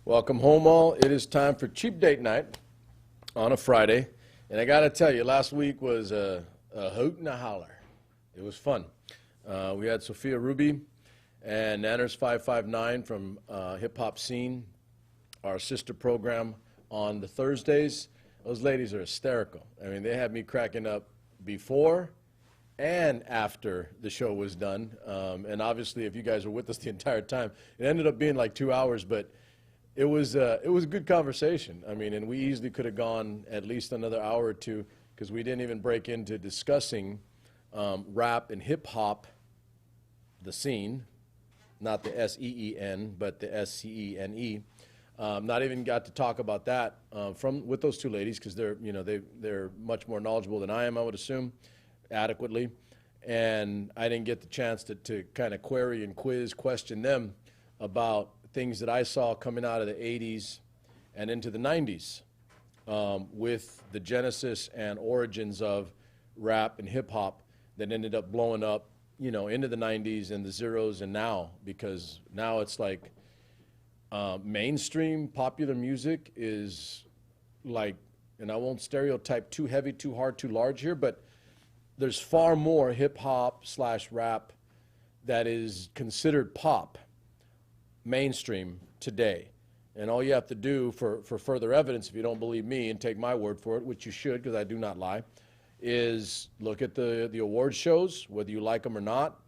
Welcome home, all. It is time for cheap date night on a Friday. And I got to tell you, last week was a hoot and a holler. It was fun. We had Sophia Ruby and Nanners 559 from Hip Hop Scene, our sister program on the Thursdays. Those ladies are hysterical. I mean, they had me cracking up before and after the show was done. And obviously, if you guys were with us the entire time, it ended up being like 2 hours, but it was a good conversation. I mean, and we easily could have gone at least another hour or two because we didn't even break into discussing rap and hip hop, the scene, not the S-E-E-N, but the S-C-E-N-E. Not even got to talk about that with those two ladies because they're much more knowledgeable than I am, I would assume, adequately. And I didn't get the chance to kind of query and question them about things that I saw coming out of the 80s and into the 90s with the genesis and origins of rap and hip hop that ended up blowing up, into the 90s and the zeros and now, because now it's like mainstream popular music is like, and I won't stereotype too heavy, too hard, too large here, but there's far more hip hop / rap that is considered pop mainstream today. And all you have to do for further evidence, if you don't believe me and take my word for it, which you should because I do not lie, is look at the award shows, whether you like them or not,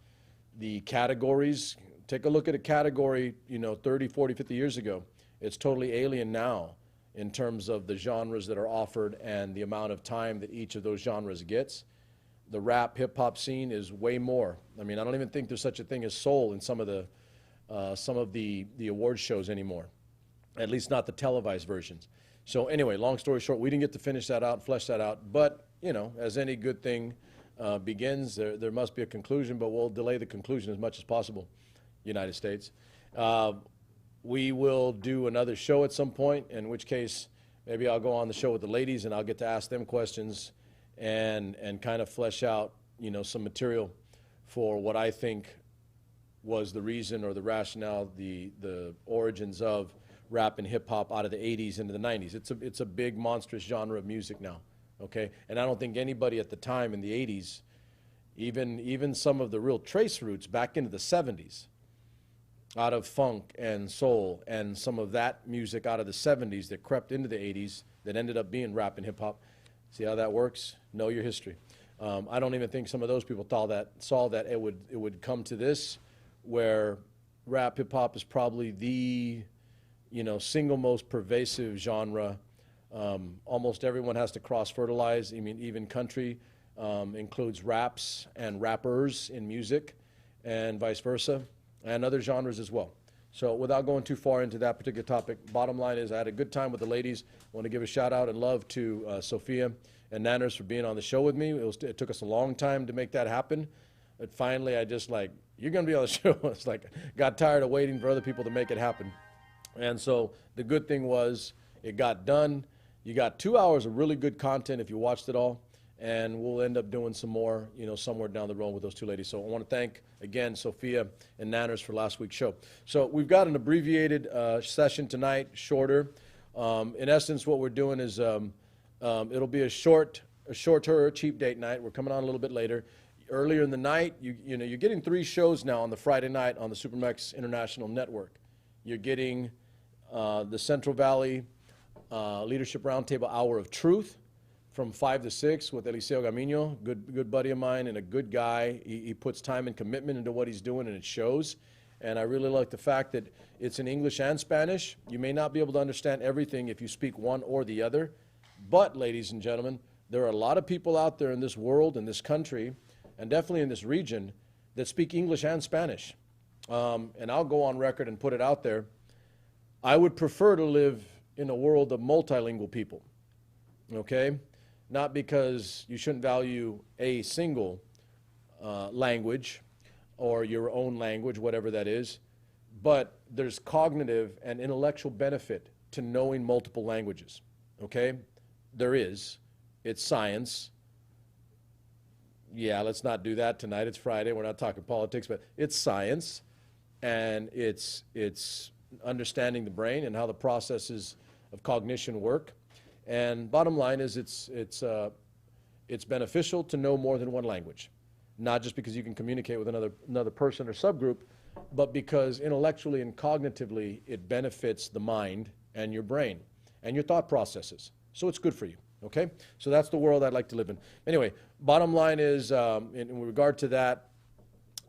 the categories. Take a look at a category, 30, 40, 50 years ago. It's totally alien now in terms of the genres that are offered and the amount of time that each of those genres gets. The rap hip hop scene is way more. I mean, I don't even think there's such a thing as soul in some of the award shows anymore, at least not the televised versions. So anyway, long story short, we didn't get to finish that out, flesh that out, but as any good thing begins, there must be a conclusion, but we'll delay the conclusion as much as possible, United States. We will do another show at some point, in which case maybe I'll go on the show with the ladies and I'll get to ask them questions and kind of flesh out, some material for what I think was the reason or the rationale, the origins of rap and hip hop out of the 80s into the 90s. It's a big, monstrous genre of music now, okay? And I don't think anybody at the time in the 80s, even some of the real trace roots back into the 70s, out of funk and soul and some of that music out of the 70s that crept into the 80s that ended up being rap and hip hop. See how that works? Know your history. I don't even think some of those people saw that it would come to this, where rap hip hop is probably the single most pervasive genre. Almost everyone has to cross fertilize. I mean, even country includes raps and rappers in music and vice versa, and other genres as well. So without going too far into that particular topic, bottom line is I had a good time with the ladies. I want to give a shout out and love to Sophia and Nanners for being on the show with me. It took us a long time to make that happen. But finally, I just you're going to be on the show. It's got tired of waiting for other people to make it happen. And so the good thing was it got done. You got 2 hours of really good content if you watched it all. And we'll end up doing some more, somewhere down the road with those two ladies. So I want to thank, again, Sophia and Nanners for last week's show. So we've got an abbreviated session tonight, shorter. In essence, what we're doing is it'll be a shorter cheap date night. We're coming on a little bit later. Earlier in the night, you're getting 3 shows now on the Friday night on the Supermax International Network. You're getting the Central Valley Leadership Roundtable Hour of Truth from 5 to 6 with Eliseo Gamino, good buddy of mine and a good guy. He puts time and commitment into what he's doing, and it shows. And I really like the fact that it's in English and Spanish. You may not be able to understand everything if you speak one or the other. But, ladies and gentlemen, there are a lot of people out there in this world, in this country, and definitely in this region, that speak English and Spanish. And I'll go on record and put it out there. I would prefer to live in a world of multilingual people, okay? Not because you shouldn't value a single language or your own language, whatever that is, but there's cognitive and intellectual benefit to knowing multiple languages, okay? There is. It's science. Yeah, let's not do that tonight. It's Friday. We're not talking politics, but it's science, and it's understanding the brain and how the processes of cognition work. And bottom line is it's beneficial to know more than one language, not just because you can communicate with another person or subgroup, but because intellectually and cognitively it benefits the mind and your brain and your thought processes. So it's good for you, okay? So that's the world I'd like to live in. Anyway, bottom line is, in regard to that,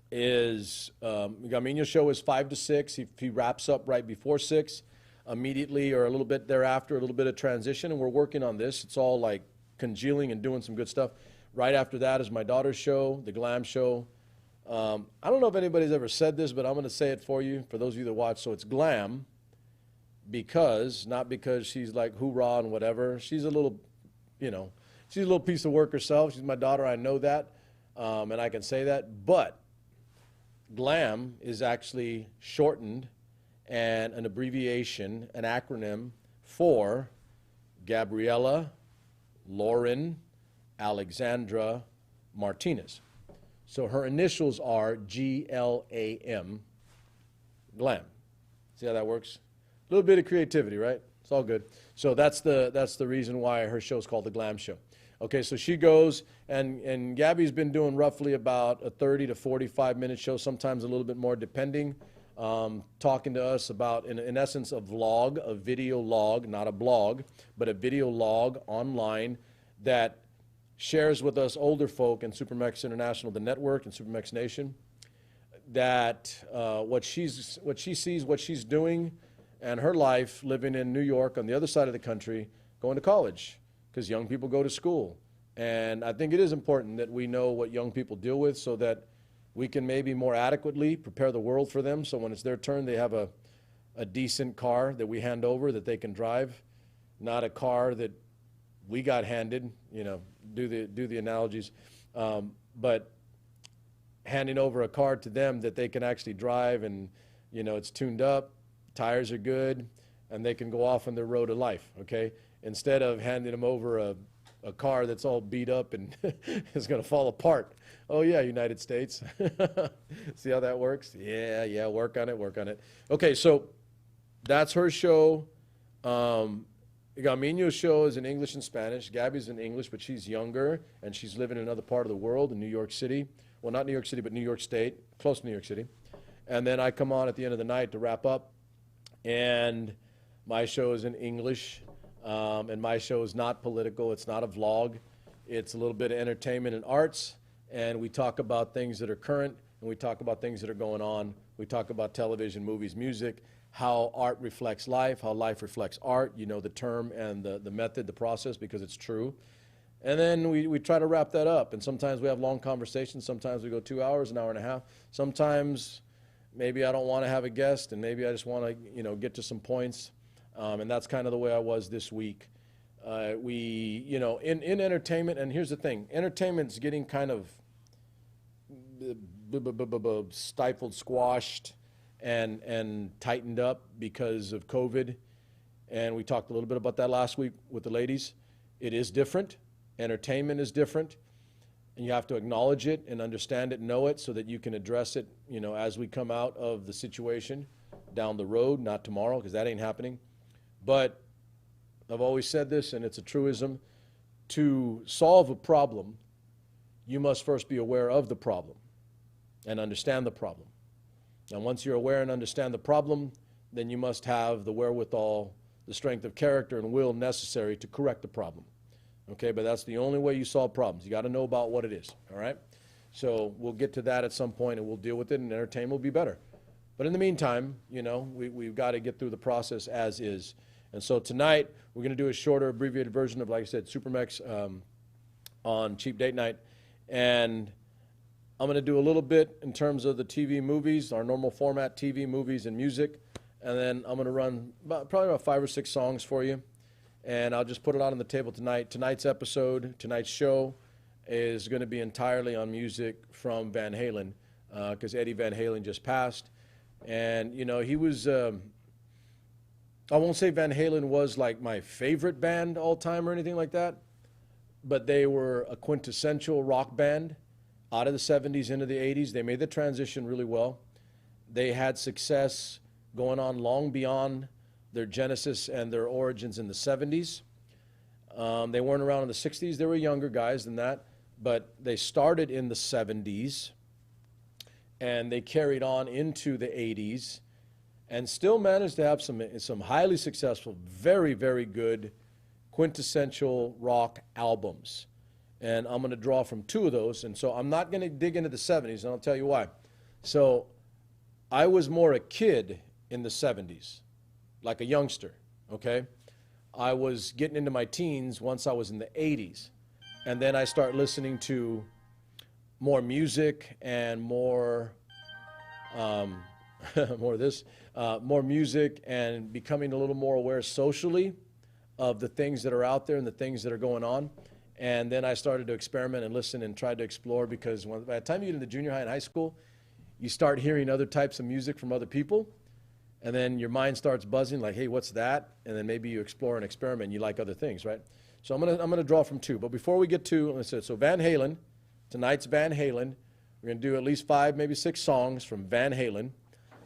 is Gamino's show is 5 to 6. He wraps up right before 6, immediately or a little bit thereafter, a little bit of transition, and we're working on this. It's all like congealing and doing some good stuff. Right after that is my daughter's show, the Glam Show. I don't know if anybody's ever said this, but I'm going to say it for you, for those of you that watch. So it's Glam because, not because she's like hoorah and whatever. She's a little, you know, she's a little piece of work herself. She's my daughter, I know that, and I can say that. But Glam is actually shortened and an abbreviation, an acronym for Gabriela Lauren Alexandra Martinez. So her initials are GLAM, Glam. See how that works? A little bit of creativity, right? It's all good. So that's the reason why her show is called The Glam Show. Okay, so she goes, and Gabby's been doing roughly about a 30 to 45-minute show, sometimes a little bit more, depending, talking to us about, in essence, a vlog, a video log, not a blog, but a video log online that shares with us older folk in Supermex International, the network, and Supermex Nation, that what she sees, what she's doing, and her life living in New York on the other side of the country, going to college, because young people go to school. And I think it is important that we know what young people deal with so that we can maybe more adequately prepare the world for them, so when it's their turn, they have a decent car that we hand over that they can drive, not a car that we got handed, you know, do the analogies, but handing over a car to them that they can actually drive, and, you know, it's tuned up, tires are good, and they can go off on their road of life, okay? Instead of handing them over a car that's all beat up and is going to fall apart. Oh, yeah, United States. See how that works? Yeah, work on it. Okay, so that's her show. Gamino's show is in English and Spanish. Gabby's in English, but she's younger, and she's living in another part of the world, in New York City. Well, not New York City, but New York State, close to New York City. And then I come on at the end of the night to wrap up, and my show is in English, and my show is not political. It's not a vlog. It's a little bit of entertainment and arts, and we talk about things that are current, and we talk about things that are going on. We talk about television, movies, music, how art reflects life, how life reflects art, you know, the term and the method, the process, because it's true. And then we try to wrap that up, and sometimes we have long conversations. Sometimes we go 2 hours, an hour and a half. Sometimes maybe I don't want to have a guest, and maybe I just want to, you know, get to some points. And that's kind of the way I was this week. You know, in entertainment, and here's the thing, entertainment's getting kind of stifled, squashed, and tightened up because of COVID. And we talked a little bit about that last week with the ladies. It is different. Entertainment is different. And you have to acknowledge it and understand it, know it, so that you can address it, you know, as we come out of the situation down the road, not tomorrow, because that ain't happening. But I've always said this, and it's a truism, to solve a problem, you must first be aware of the problem and understand the problem. And once you're aware and understand the problem, then you must have the wherewithal, the strength of character and will necessary to correct the problem. Okay, but that's the only way you solve problems. You got to know about what it is, all right? So we'll get to that at some point, and we'll deal with it, and entertainment will be better. But in the meantime, you know, we've got to get through the process as is. And so tonight, we're going to do a shorter, abbreviated version of, like I said, Supermex on Cheap Date Night. And I'm going to do a little bit in terms of the TV movies, our normal format, TV, movies, and music. And then I'm going to run probably about 5 or 6 songs for you. And I'll just put it out on the table tonight. Tonight's episode, tonight's show, is going to be entirely on music from Van Halen, because Eddie Van Halen just passed. And, you know, he was... I won't say Van Halen was like my favorite band all time or anything like that, but they were a quintessential rock band out of the 70s into the 80s. They made the transition really well. They had success going on long beyond their genesis and their origins in the 70s. They weren't around in the 60s. They were younger guys than that, but they started in the 70s, and they carried on into the 80s, and still managed to have some highly successful, very, very good quintessential rock albums. And I'm going to draw from two of those, and so I'm not going to dig into the 70s, and I'll tell you why. So I was more a kid in the 70s, like a youngster, okay? I was getting into my teens once I was in the 80s, and then I start listening to more music and more more music, and becoming a little more aware socially of the things that are out there and the things that are going on. And then I started to experiment and listen and try to explore, because by the time you get into junior high and high school, you start hearing other types of music from other people, and then your mind starts buzzing like, hey, what's that? And then maybe you explore and experiment and you like other things, right? So I'm gonna draw from two. But before we get to, so Van Halen, tonight's Van Halen. We're gonna do at least 5, maybe 6 songs from Van Halen,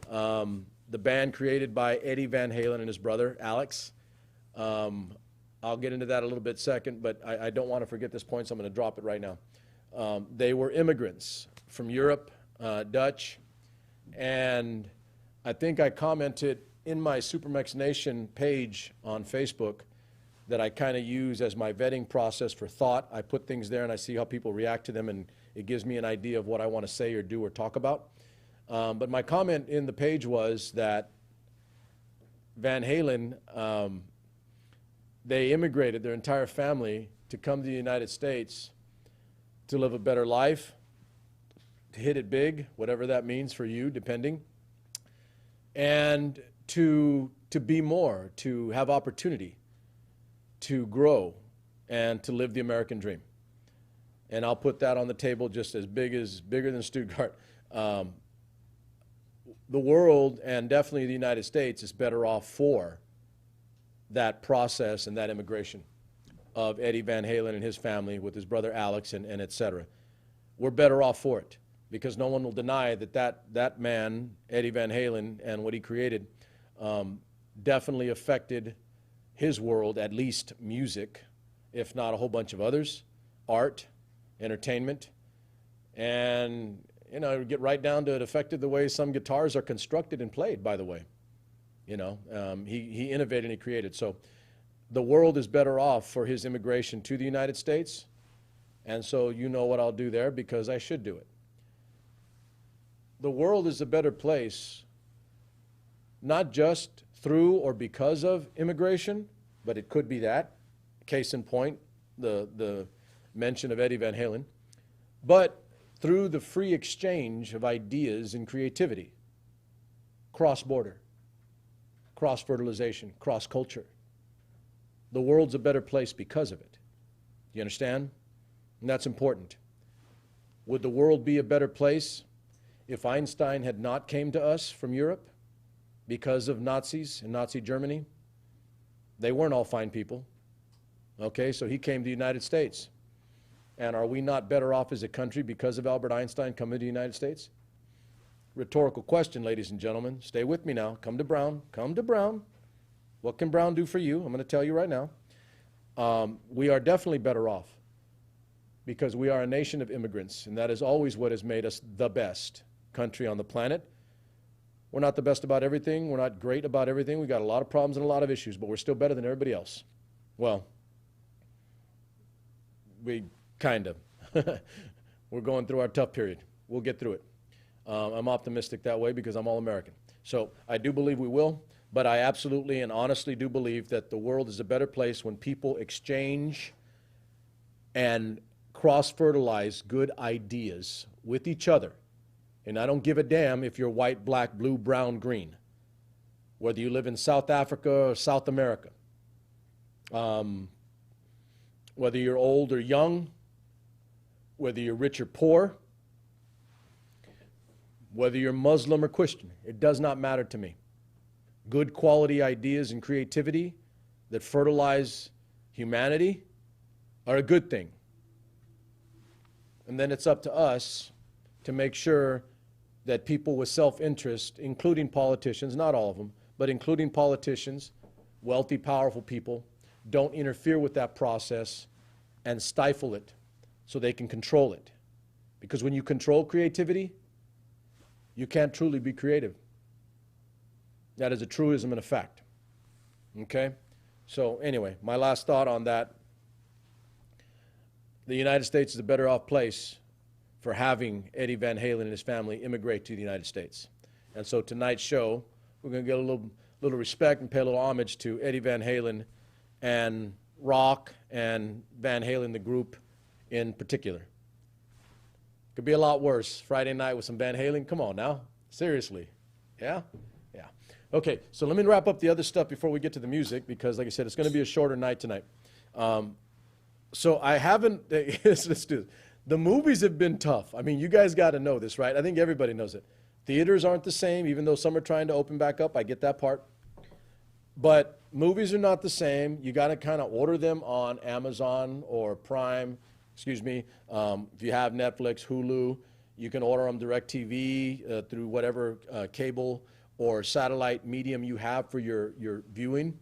the band created by Eddie Van Halen and his brother, Alex. I'll get into that a little bit second, but I don't want to forget this point, so I'm going to drop it right now. They were immigrants from Europe, Dutch, and I think I commented in my Supermex Nation page on Facebook that I kind of use as my vetting process for thought. I put things there and I see how people react to them, and it gives me an idea of what I want to say or do or talk about. But my comment in the page was that Van Halen, they immigrated, their entire family, to come to the United States to live a better life, to hit it big, whatever that means for you, depending, and to be more, to have opportunity, to grow, and to live the American dream. And I'll put that on the table just as bigger than Stuttgart. The world, and definitely the United States, is better off for that process and that immigration of Eddie Van Halen and his family with his brother Alex and et cetera. We're better off for it, because no one will deny that man, Eddie Van Halen, and what he created definitely affected his world, at least music, if not a whole bunch of others, art, entertainment, and you know, get right down to it affected the way some guitars are constructed and played, by the way. You know, he innovated and he created. So the world is better off for his immigration to the United States, and so you know what I'll do there, because I should do it. The world is a better place, not just through or because of immigration, but it could be that. Case in point, the mention of Eddie Van Halen, but through the free exchange of ideas and creativity, cross-border, cross-fertilization, cross-culture. The world's a better place because of it. You understand? And that's important. Would the world be a better place if Einstein had not came to us from Europe because of Nazis in Nazi Germany? They weren't all fine people. Okay, so he came to the United States. And are we not better off as a country because of Albert Einstein coming to the United States? Rhetorical question, ladies and gentlemen. Stay with me now. Come to Brown. Come to Brown. What can Brown do for you? I'm going to tell you right now. We are definitely better off because we are a nation of immigrants, and that is always what has made us the best country on the planet. We're not the best about everything. We're not great about everything. We've got a lot of problems and a lot of issues, but we're still better than everybody else. Well, we kind of. We're going through our tough period. We'll get through it. I'm optimistic that way because I'm all American. So I do believe we will, but I absolutely and honestly do believe that the world is a better place when people exchange and cross-fertilize good ideas with each other. And I don't give a damn if you're white, black, blue, brown, green, whether you live in South Africa or South America, whether you're old or young, whether you're rich or poor, whether you're Muslim or Christian, it does not matter to me. Good quality ideas and creativity that fertilize humanity are a good thing. And then it's up to us to make sure that people with self-interest, including politicians, not all of them, but including politicians, wealthy, powerful people, don't interfere with that process and stifle it so they can control it. Because when you control creativity, you can't truly be creative. That is a truism and a fact. Okay? So anyway, my last thought on that, the United States is a better off place for having Eddie Van Halen and his family immigrate to the United States. And so tonight's show, we're going to get a little respect and pay a little homage to Eddie Van Halen and rock and Van Halen, the group in particular. Could be a lot worse. Friday night with some Van Halen. Come on now. Seriously. Yeah? Yeah. Okay, so let me wrap up the other stuff before we get to the music because, like I said, it's going to be a shorter night tonight. So I haven't, let's do this. The movies have been tough. I mean, you guys got to know this, right? I think everybody knows it. Theaters aren't the same, even though some are trying to open back up. I get that part. But movies are not the same. You got to kind of order them on Amazon or Prime, excuse me. If you have Netflix, Hulu, you can order them DirecTV through whatever cable or satellite medium you have for your viewing.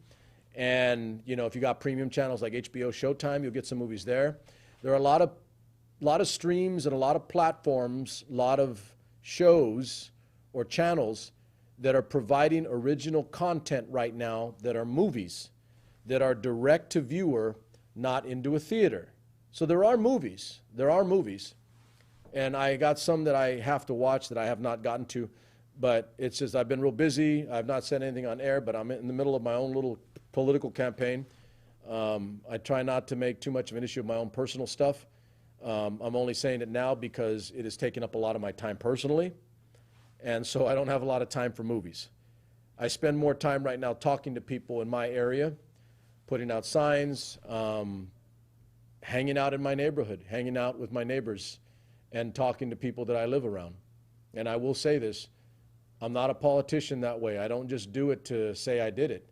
And, you know, if you got premium channels like HBO, Showtime, you'll get some movies there. There are a lot of streams and a lot of platforms, a lot of shows or channels that are providing original content right now that are movies, that are direct to viewer, not into a theater. So there are movies. And I got some that I have to watch that I have not gotten to. But it's just I've been real busy. I've not said anything on air, but I'm in the middle of my own little political campaign. I try not to make too much of an issue of my own personal stuff. I'm only saying it now because it has taken up a lot of my time personally. And so I don't have a lot of time for movies. I spend more time right now talking to people in my area, putting out signs, hanging out in my neighborhood, hanging out with my neighbors, and talking to people that I live around. And I will say this, I'm not a politician that way. I don't just do it to say I did it.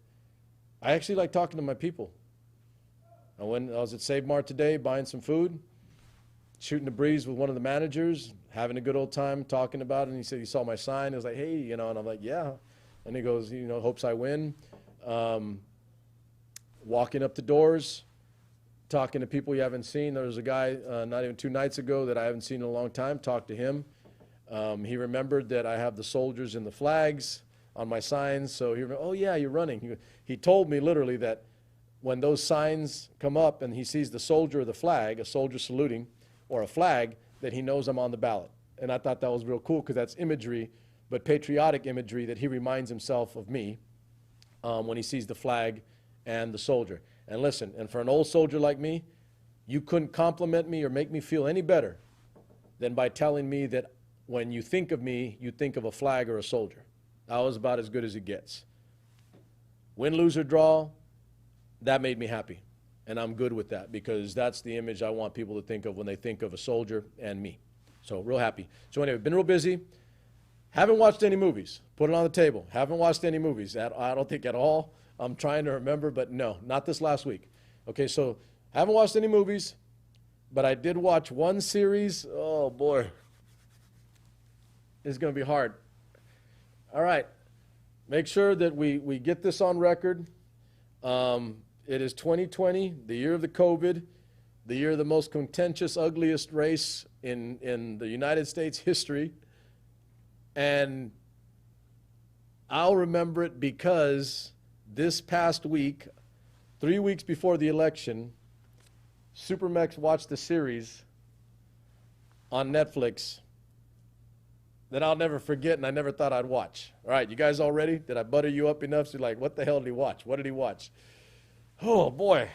I actually like talking to my people. I was at Save Mart today buying some food, shooting the breeze with one of the managers, having a good old time talking about it, and he said he saw my sign. He was like, hey, you know, and I'm like, yeah. And he goes, you know, hopes I win. Walking up the doors, talking to people you haven't seen. There was a guy not even 2 nights ago that I haven't seen in a long time, talked to him. He remembered that I have the soldiers and the flags on my signs, so he remembered, oh yeah, you're running. He told me literally that when those signs come up and he sees the soldier or the flag, a soldier saluting, or a flag, that he knows I'm on the ballot. And I thought that was real cool because that's imagery, but patriotic imagery that he reminds himself of me when he sees the flag and the soldier. And listen, and for an old soldier like me, you couldn't compliment me or make me feel any better than by telling me that when you think of me, you think of a flag or a soldier. That was about as good as it gets. Win, lose, or draw, that made me happy. And I'm good with that because that's the image I want people to think of when they think of a soldier and me. So real happy. So anyway, been real busy. Haven't watched any movies. Put it on the table. Haven't watched any movies. I don't think at all. I'm trying to remember, but no, not this last week. Okay, so haven't watched any movies, but I did watch one series. Oh, boy. It's going to be hard. All right. Make sure that we get this on record. It is 2020, the year of the COVID, the year of the most contentious, ugliest race in the United States history. And I'll remember it because this past week, 3 weeks before the election, Supermex watched a series on Netflix that I'll never forget and I never thought I'd watch. All right, you guys all ready? Did I butter you up enough so you're like, what the hell did he watch? What did he watch? Oh, boy.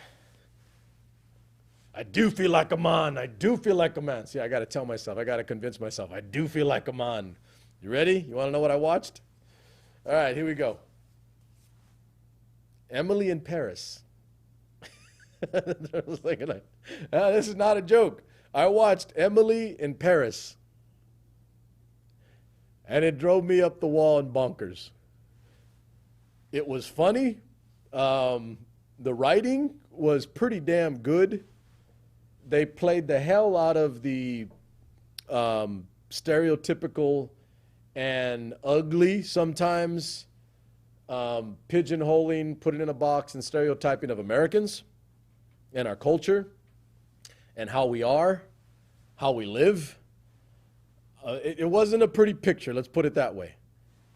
I do feel like a man. I do feel like a man. See, I got to tell myself. I got to convince myself. I do feel like a man. You ready? You want to know what I watched? All right, here we go. Emily in Paris. I was thinking, like, this is not a joke. I watched Emily in Paris. And it drove me up the wall in bonkers. It was funny. The writing was pretty damn good. They played the hell out of the stereotypical and ugly sometimes, pigeonholing, putting in a box, and stereotyping of Americans and our culture and how we are, how we live. It wasn't a pretty picture, let's put it that way.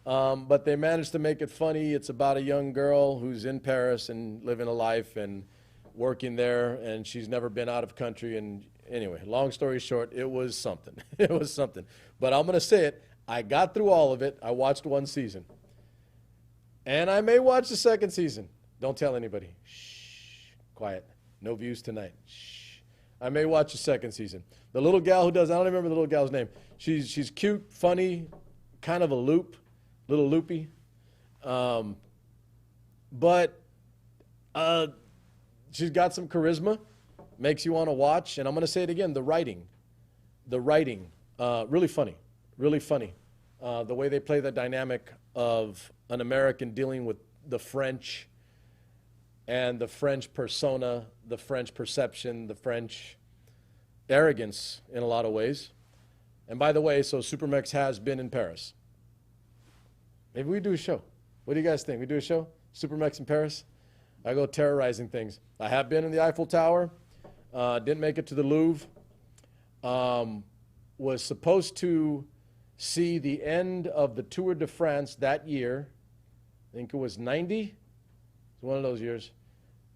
But they managed to make it funny. It's about a young girl who's in Paris and living a life and working there, and she's never been out of country. And anyway, long story short, it was something. It was something. But I'm going to say it. I got through all of it. I watched one season. And I may watch the second season. Don't tell anybody. Shh. Quiet. No views tonight. Shh. I may watch the second season. The little gal who does, I don't remember the little gal's name. She's cute, funny, kind of a little loopy. But she's got some charisma, makes you want to watch. And I'm going to say it again, the writing, really funny. The way they play the dynamic of an American dealing with the French and the French persona, the French perception, the French arrogance in a lot of ways. And by the way, so Supermex has been in Paris. Maybe we do a show. What do you guys think? We do a show? Supermex in Paris? I go terrorizing things. I have been in the Eiffel Tower. Didn't make it to the Louvre. Was supposed to see the end of the Tour de France that year. I think it was 90. It was one of those years.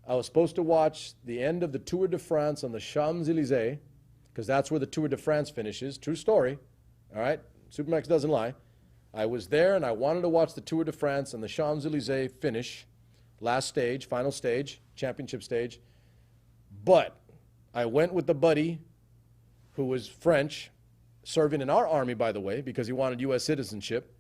I was supposed to watch the end of the Tour de France on the Champs-Élysées, because that's where the Tour de France finishes. True story. All right? Supermex doesn't lie. I was there, and I wanted to watch the Tour de France and the Champs-Élysées finish, last stage, final stage, championship stage. But I went with the buddy who was French, serving in our army, by the way, because he wanted U.S. citizenship,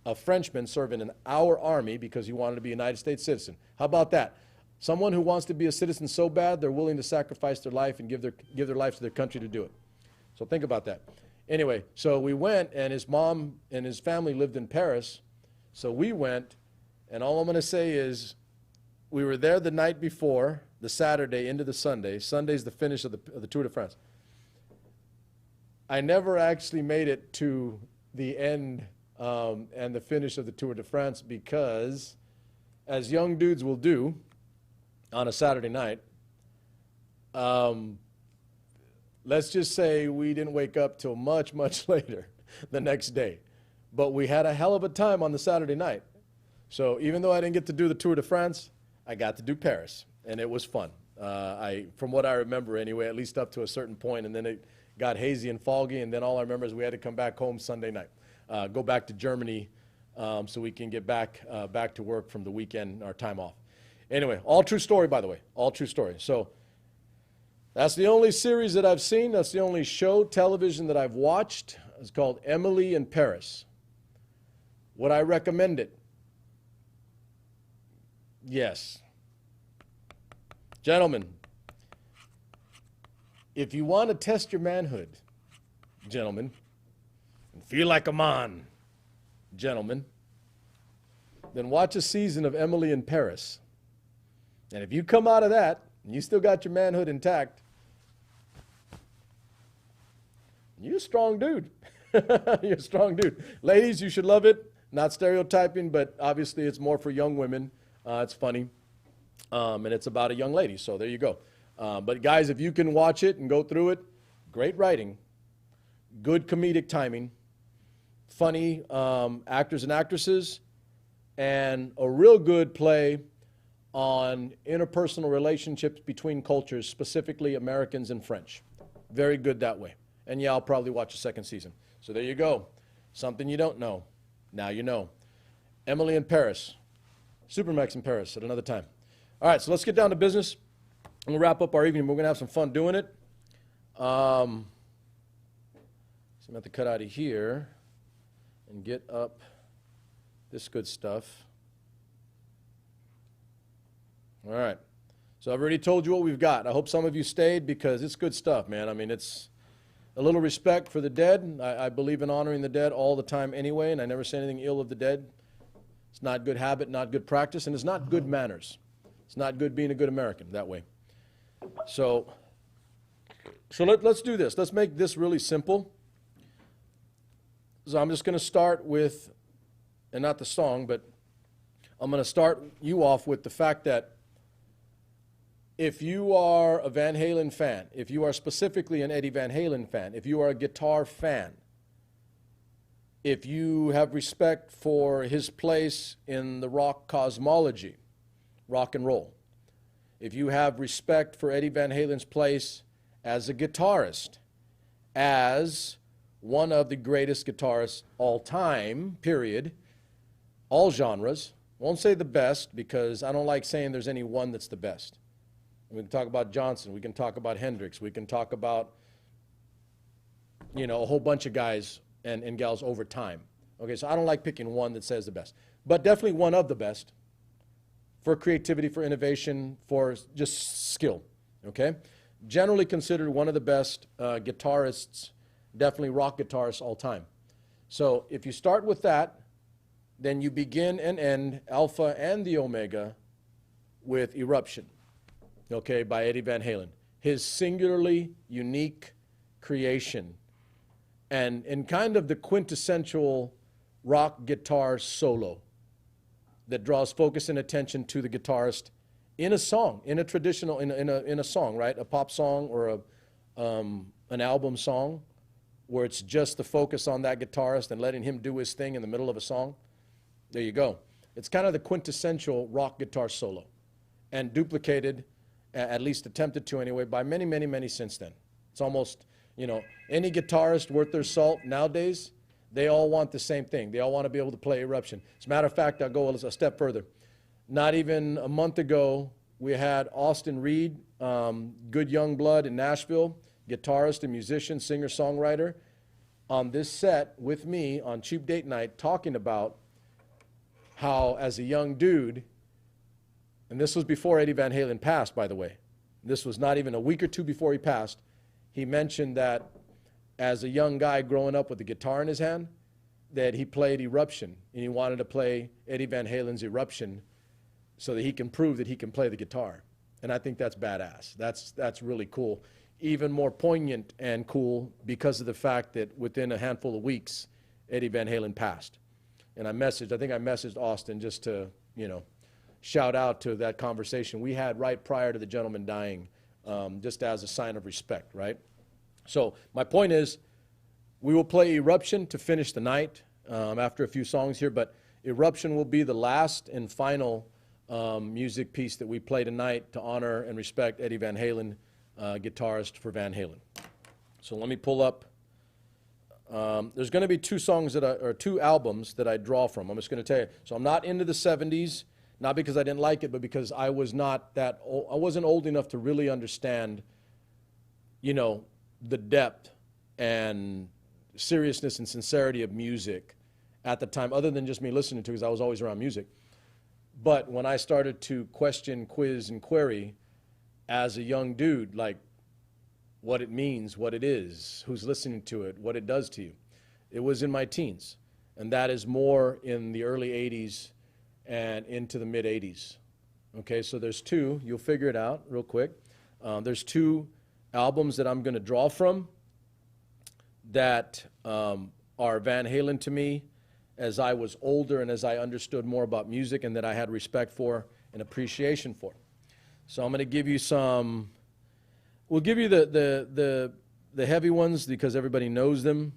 a Frenchman serving in our army because he wanted to be a United States citizen. How about that? Someone who wants to be a citizen so bad, they're willing to sacrifice their life and give their life to their country to do it. So think about that. Anyway, so we went, and his mom and his family lived in Paris. So we went, and all I'm going to say is we were there the night before, the Saturday into the Sunday. Sunday's the finish of the Tour de France. I never actually made it to the end and the finish of the Tour de France because, as young dudes will do on a Saturday night, let's just say we didn't wake up till much, much later the next day. But we had a hell of a time on the Saturday night. So even though I didn't get to do the Tour de France, I got to do Paris, and it was fun. From what I remember anyway, at least up to a certain point, and then it got hazy and foggy, and then all I remember is we had to come back home Sunday night, go back to Germany so we can get back to work from the weekend, our time off. Anyway, all true story, by the way, all true story. So that's the only series that I've seen. That's the only show, television that I've watched. It's called Emily in Paris. Would I recommend it? Yes. Gentlemen, if you want to test your manhood, gentlemen, and feel like a man, gentlemen, then watch a season of Emily in Paris. And if you come out of that, and you still got your manhood intact, you're a strong dude. You're a strong dude. Ladies, you should love it. Not stereotyping, but obviously it's more for young women. It's funny. And it's about a young lady, so there you go. But guys, if you can watch it and go through it, great writing, good comedic timing, funny actors and actresses, and a real good play on interpersonal relationships between cultures, specifically Americans and French. Very good that way. And yeah, I'll probably watch a second season. So there you go. Something you don't know. Now you know. Emily in Paris. Supermex in Paris at another time. All right, so let's get down to business. I'm going to wrap up our evening. We're going to have some fun doing it. So I'm going to have to cut out of here and get up this good stuff. All right. So I've already told you what we've got. I hope some of you stayed because it's good stuff, man. I mean, it's a little respect for the dead. I believe in honoring the dead all the time anyway, and I never say anything ill of the dead. It's not good habit, not good practice, and it's not good manners. It's not good being a good American that way. So let's do this. Let's make this really simple. So I'm just going to start with, and not the song, but I'm going to start you off with the fact that if you are a Van Halen fan, if you are specifically an Eddie Van Halen fan, if you are a guitar fan, if you have respect for his place in the rock cosmology, rock and roll, if you have respect for Eddie Van Halen's place as a guitarist, as one of the greatest guitarists all time, period, all genres, won't say the best because I don't like saying there's any one that's the best. We can talk about Johnson, we can talk about Hendrix, we can talk about, you know, a whole bunch of guys and gals over time. Okay, so I don't like picking one that says the best, but definitely one of the best for creativity, for innovation, for just skill, okay? Generally considered one of the best guitarists, definitely rock guitarists all time. So if you start with that, then you begin and end Alpha and the Omega with Eruption, okay, by Eddie Van Halen. His singularly unique creation and kind of the quintessential rock guitar solo that draws focus and attention to the guitarist in a song, in a traditional, in a song, right? A pop song or an album song where it's just the focus on that guitarist and letting him do his thing in the middle of a song. There you go. It's kind of the quintessential rock guitar solo and duplicated, at least attempted to anyway, by many, many, many since then. It's almost, you know, any guitarist worth their salt nowadays, they all want the same thing. They all want to be able to play Eruption. As a matter of fact, I'll go a step further. Not even a month ago, we had Austin Reed, good young blood in Nashville, guitarist and musician, singer-songwriter, on this set with me on Cheap Date Night talking about how, as a young dude, and this was before Eddie Van Halen passed, by the way. This was not even a week or two before he passed. He mentioned that as a young guy growing up with a guitar in his hand, that he played Eruption, and he wanted to play Eddie Van Halen's Eruption so that he can prove that he can play the guitar. And I think that's badass. That's really cool. Even more poignant and cool because of the fact that within a handful of weeks, Eddie Van Halen passed. And I think I messaged Austin just to, you know, shout out to that conversation we had right prior to the gentleman dying, just as a sign of respect, right? So my point is, we will play Eruption to finish the night after a few songs here, but Eruption will be the last and final music piece that we play tonight to honor and respect Eddie Van Halen, guitarist for Van Halen. So let me pull up. There's going to be two albums that I draw from. I'm just going to tell you. So I'm not into the 70s, not because I didn't like it, but because I was not that old. I wasn't old enough to really understand, you know, the depth and seriousness and sincerity of music at the time, other than just me listening to it, because I was always around music. But when I started to question, quiz, and query as a young dude, like what it means, what it is, who's listening to it, what it does to you, it was in my teens. And that is more in the early 80s and into the mid 80s. Okay, so there's two, you'll figure it out real quick. There's two albums that I'm going to draw from that are Van Halen to me as I was older and as I understood more about music and that I had respect for and appreciation for. So I'm going to give you some, we'll give you the heavy ones because everybody knows them.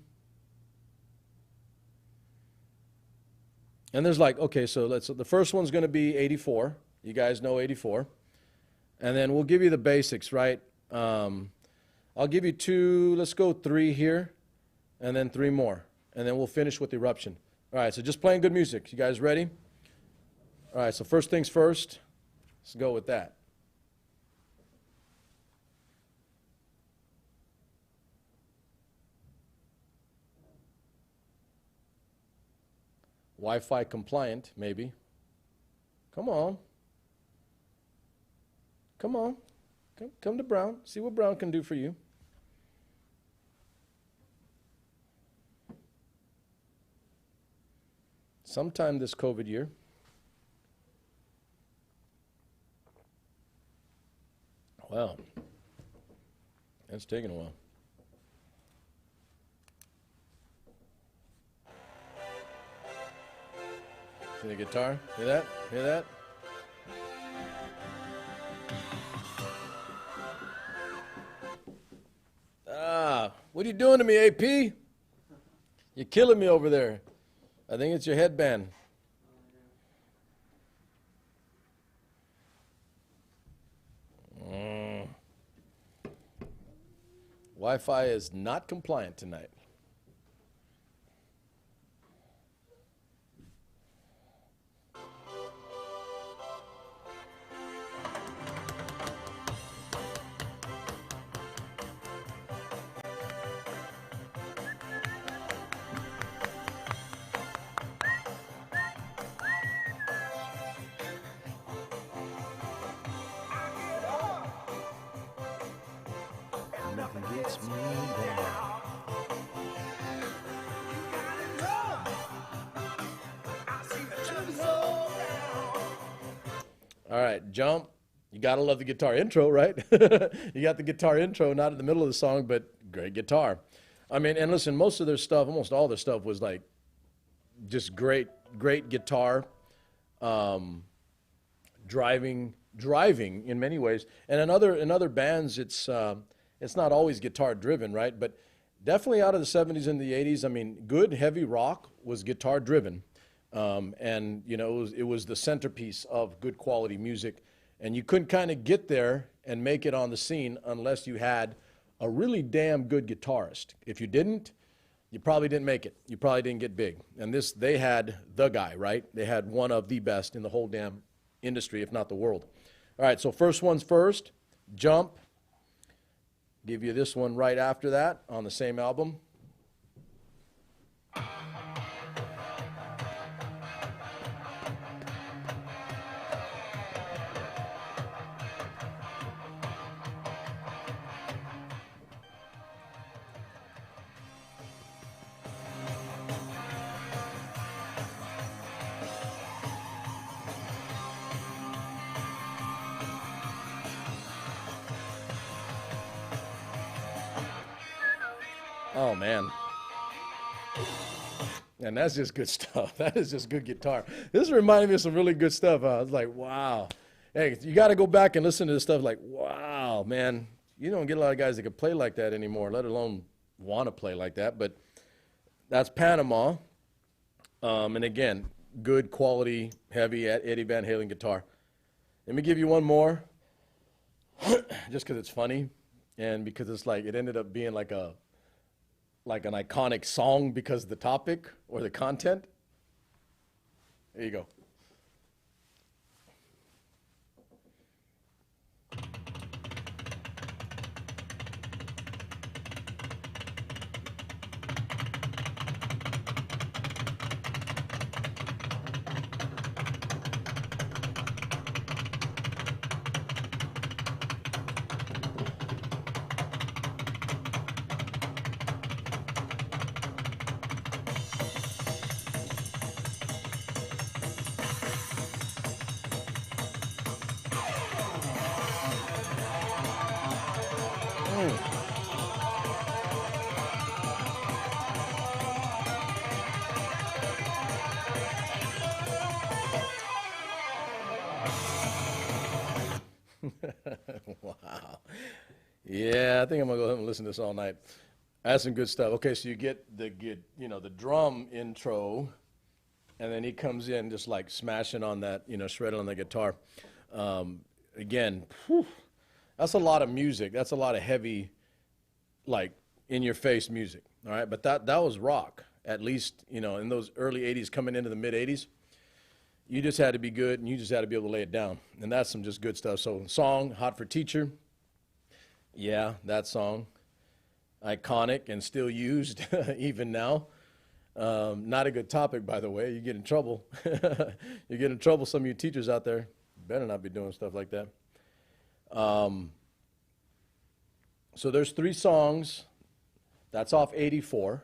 And there's like, okay, so the first one's going to be 84. You guys know 84. And then we'll give you the basics, right? I'll give you two, let's go three here, and then three more. And then we'll finish with Eruption. All right, so just playing good music. You guys ready? All right, so first things first, let's go with that. Wi-Fi compliant, maybe. Come on. Come on. Come to Brown. See what Brown can do for you. Sometime this COVID year. Wow. That's taking a while. See the guitar? Hear that? Hear that? Ah, what are you doing to me, AP? You're killing me over there. I think it's your headband. Wi-Fi is not compliant tonight. Nothing gets me down. All right, Jump. You gotta love the guitar intro, right? You got the guitar intro, not in the middle of the song, but great guitar. I mean, and listen, most of their stuff, almost all their stuff was like just great guitar, driving in many ways. And in other bands, it's not always guitar driven, right? But definitely out of the 70s and the 80s, I mean, good heavy rock was guitar driven. And you know, it was the centerpiece of good quality music. And you couldn't kind of get there and make it on the scene unless you had a really damn good guitarist. If you didn't, you probably didn't make it. You probably didn't get big. And they had the guy, right? They had one of the best in the whole damn industry, if not the world. All right, so first one's first, Jump. Give you this one right after that on the same album. Oh, man. And that's just good stuff. That is just good guitar. This reminded me of some really good stuff. I was like, wow. Hey, you got to go back and listen to this stuff like, wow, man. You don't get a lot of guys that can play like that anymore, let alone want to play like that. But that's Panama. And again, good quality, heavy Eddie Van Halen guitar. Let me give you one more, just because it's funny and because it's like it ended up being like an iconic song because of the topic or the content. There you go. Wow. Yeah, I think I'm gonna go ahead and listen to this all night. That's some good stuff. Okay, so you get the drum intro, and then he comes in just like smashing on that, shredding on the guitar. Again, whew, that's a lot of music. That's a lot of heavy, like in-your-face music. All right, but that was rock. At least in those early '80s, coming into the mid '80s. You just had to be good, and you just had to be able to lay it down. And that's some just good stuff. So song, Hot for Teacher. Yeah, that song. Iconic and still used even now. Not a good topic, by the way. You get in trouble. You get in trouble, some of you teachers out there. Better not be doing stuff like that. So there's 3 songs. That's off 84.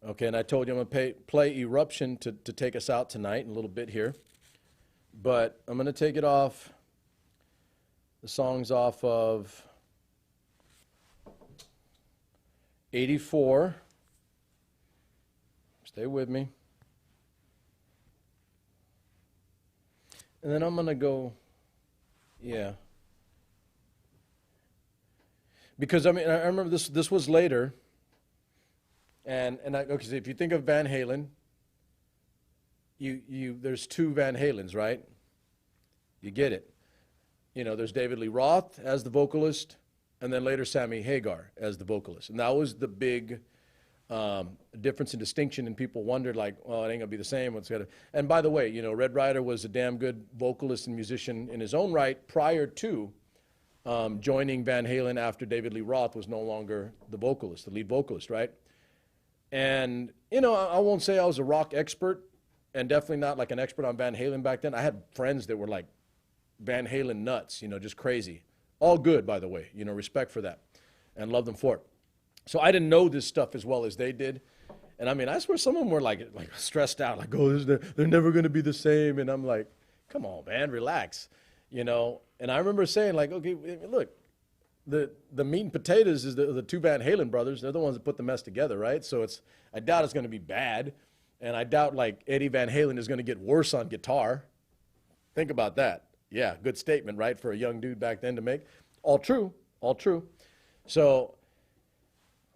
Okay, and I told you I'm going to play Eruption to take us out tonight in a little bit here. But I'm going to take it off, the song's off of 84. Stay with me. And then I'm going to go, yeah. Because, I mean, I remember this was later. Okay, so if you think of Van Halen, there's two Van Halens, right? You get it. You know, there's David Lee Roth as the vocalist, and then later Sammy Hagar as the vocalist. And that was the big difference and distinction, and people wondered, like, well, it ain't gonna be the same. And by the way, you know, Red Ryder was a damn good vocalist and musician in his own right prior to joining Van Halen after David Lee Roth was no longer the vocalist, the lead vocalist, right? And, you know, I won't say I was a rock expert, and definitely not like an expert on Van Halen back then. I had friends that were like Van Halen nuts, you know, just crazy. All good, by the way, you know, respect for that, and love them for it. So I didn't know this stuff as well as they did. And I mean, I swear some of them were like stressed out, like, oh, they're never going to be the same. And I'm like, come on, man, relax, you know. And I remember saying, like, okay, look, the meat and potatoes is the two Van Halen brothers. They're the ones that put the mess together, right? So I doubt it's going to be bad. And I doubt, like, Eddie Van Halen is going to get worse on guitar. Think about that. Yeah, good statement, right, for a young dude back then to make. All true, all true. So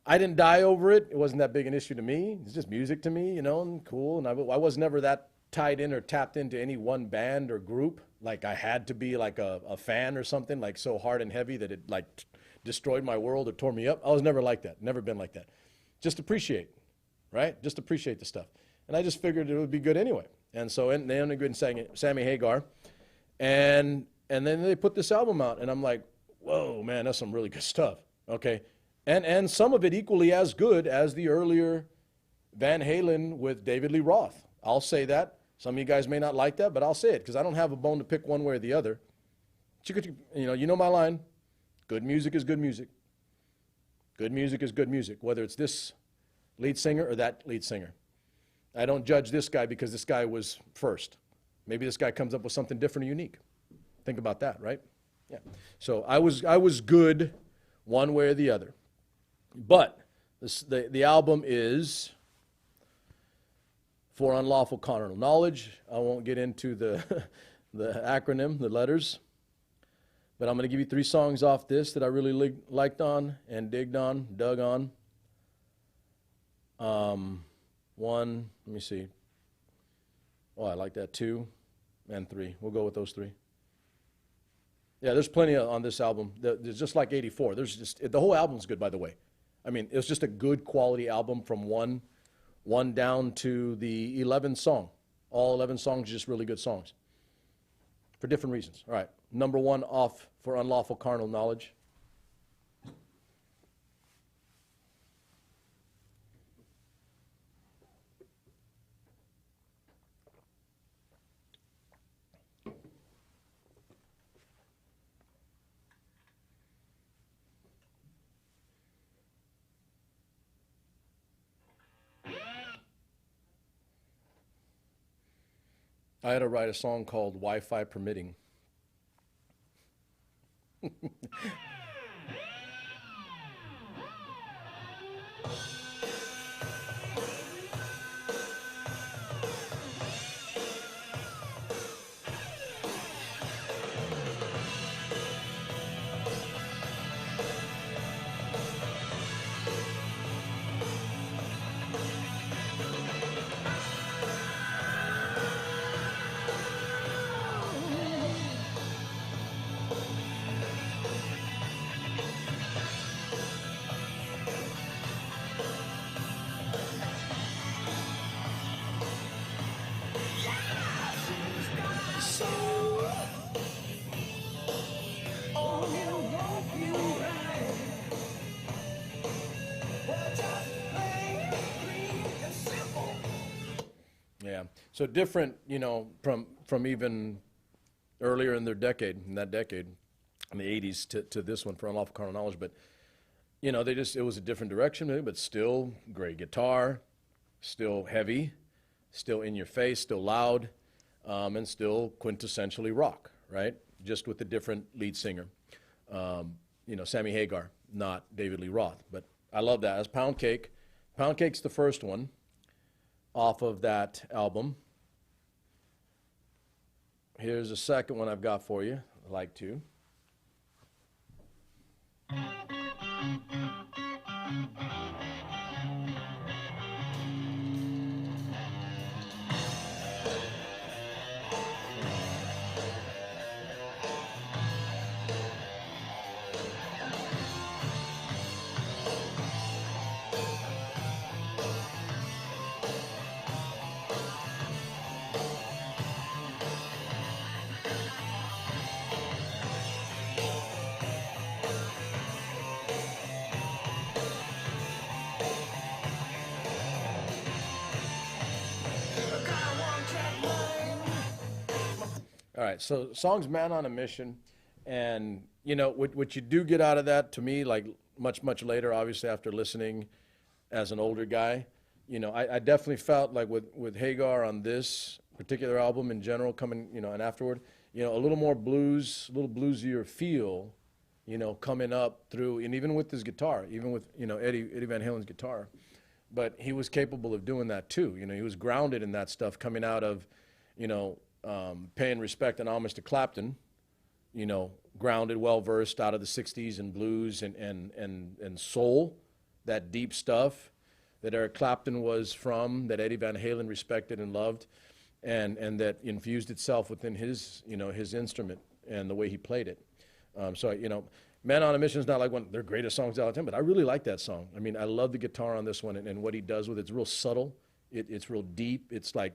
I didn't die over it. It wasn't that big an issue to me. It's just music to me, you know, and cool. And I was never that tied in or tapped into any one band or group. Like I had to be like a fan or something, like so hard and heavy that it like destroyed my world or tore me up. I was never like that, never been like that. Just appreciate, right? Just appreciate the stuff. And I just figured it would be good anyway. And so they only good and sang Sammy Hagar. And then they put this album out, and I'm like, whoa, man, that's some really good stuff. Okay. And some of it equally as good as the earlier Van Halen with David Lee Roth. I'll say that. Some of you guys may not like that, but I'll say it because I don't have a bone to pick one way or the other. You know my line. Good music is good music. Good music is good music, whether it's this lead singer or that lead singer. I don't judge this guy because this guy was first. Maybe this guy comes up with something different and unique. Think about that, right? Yeah. So I was good one way or the other. But the album is For Unlawful Carnal Knowledge. I won't get into the acronym, the letters. But I'm going to give you 3 songs off this that I really liked on and dug on. One, let me see. Oh, I like that. 2 and 3. We'll go with those 3. Yeah, there's plenty on this album. There's just like 84. The whole album's good, by the way. I mean, it was just a good quality album from one down to the 11th song. All 11 songs, just really good songs for different reasons. All right, number 1 off For Unlawful Carnal Knowledge. I had to write a song called Wi-Fi Permitting. Yeah. So different, you know, from even earlier in that decade, in the 80s to this one, For Unlawful Carnal Knowledge. But, you know, it was a different direction, maybe, but still great guitar, still heavy, still in your face, still loud, and still quintessentially rock, right? Just with a different lead singer. You know, Sammy Hagar, not David Lee Roth. But I love that. That's Pound Cake. Pound Cake's the first one off of that album. Here's the second one I've got for you. I like to. All right, so song's Man on a Mission, and you know what you do get out of that to me, like much later, obviously after listening as an older guy, you know, I definitely felt like with Hagar on this particular album in general, coming, you know, and afterward, you know, a little more blues, a little bluesier feel, you know, coming up through, and even with his guitar, even with, you know, Eddie Van Halen's guitar, but he was capable of doing that too. You know, he was grounded in that stuff coming out of, you know, paying respect and homage to Clapton, you know, grounded, well-versed out of the 60s and blues and soul, that deep stuff that Eric Clapton was from, that Eddie Van Halen respected and loved, and that infused itself within his, you know, his instrument and the way he played it. So, you know, Man on a Mission is not like one of their greatest songs out of time, but I really like that song. I mean, I love the guitar on this one and what he does with it. It's real subtle. It's real deep. It's like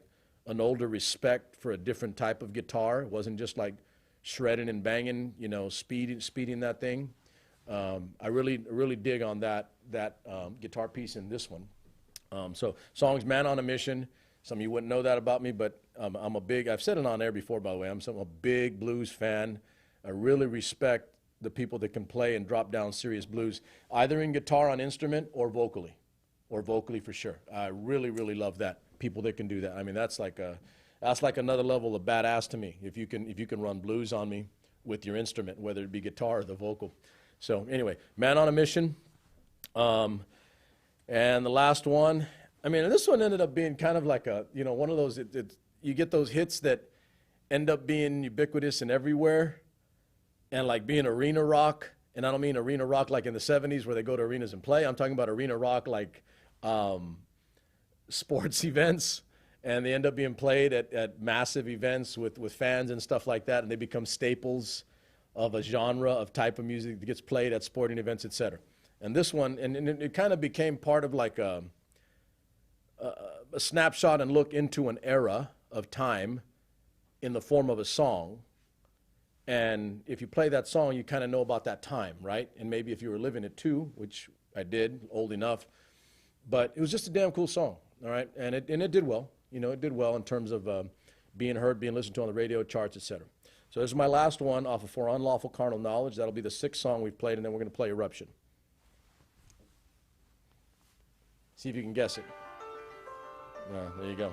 an older respect for a different type of guitar. It wasn't just like shredding and banging, you know, speeding that thing. I really dig on that guitar piece in this one. So song's Man on a Mission. Some of you wouldn't know that about me, but I've said it on air before, by the way, I'm a big blues fan. I really respect the people that can play and drop down serious blues, either in guitar on instrument or vocally for sure. I really love that. People that can do that. I mean, that's like another level of badass to me. If you can run blues on me with your instrument, whether it be guitar or the vocal. So anyway, Man on a Mission. And the last one, I mean, and this one ended up being kind of like a, you know, one of those, you get those hits that end up being ubiquitous and everywhere, and like being arena rock. And I don't mean arena rock like in the 70s where they go to arenas and play. I'm talking about arena rock like sports events, and they end up being played at massive events with fans and stuff like that, and they become staples of a genre of type of music that gets played at sporting events, etc. And this one, and it kind of became part of like a snapshot and look into an era of time in the form of a song. And if you play that song, you kind of know about that time, right? And maybe if you were living it too, which I did, old enough, but it was just a damn cool song, all right? And it did well. You know, it did well in terms of being heard, being listened to on the radio, charts, etc. So this is my last one off of For Unlawful Carnal Knowledge. That'll be the 6th song we've played, and then we're going to play Eruption. See if you can guess it. There you go.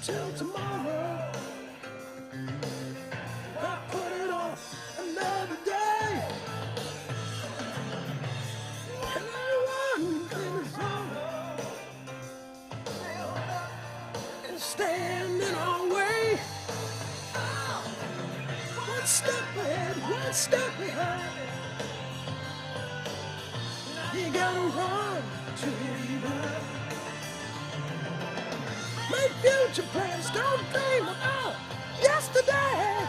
Till tomorrow, I put it off another day. Everyone in the zone is standing our way. stuck behind. You gotta run to run. Make future plans, don't dream about yesterday.